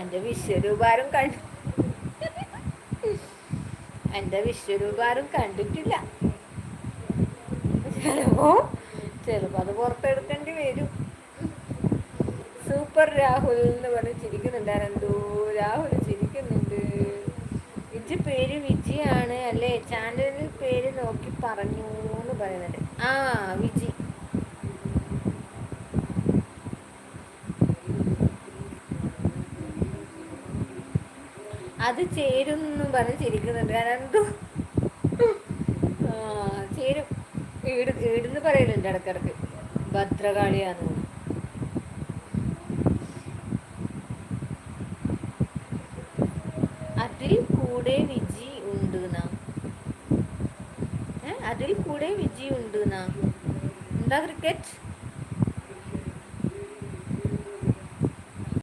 എൻ്റെ വിശ്വരൂപാരും എൻ്റെ വിശ്വരൂപാരും കണ്ടിട്ടില്ല. ചിലപ്പോൾ അത് പുറത്തെടുക്കേണ്ടി വരും. സൂപ്പർ രാഹുൽ എന്ന് പറഞ്ഞ് ചിരിക്കുന്നുണ്ടായിരുന്നു. രാഹുൽ ചിരിക്കുന്നുണ്ട്. വിജി പേര് വിജിയാണ് അല്ലേ? ചാനലിൽ പേര് നോക്കി പറഞ്ഞു എന്ന് പറയുന്നുണ്ട്. ആ വിജി. അത് ചേരുന്നു പറഞ്ഞ് ചിരിക്കുന്നുണ്ട്. അനന്തു ചേരും. ഈടുന്ന് പറയലുണ്ട് ഇടക്കിടക്ക് ഭദ്രകാളിയാന്ന്. അതിൽ കൂടെ വിജി ഉണ്ട്. അതിൽ കൂടെ വിജി ഉണ്ട്. എന്താ ക്രിക്കറ്റ്?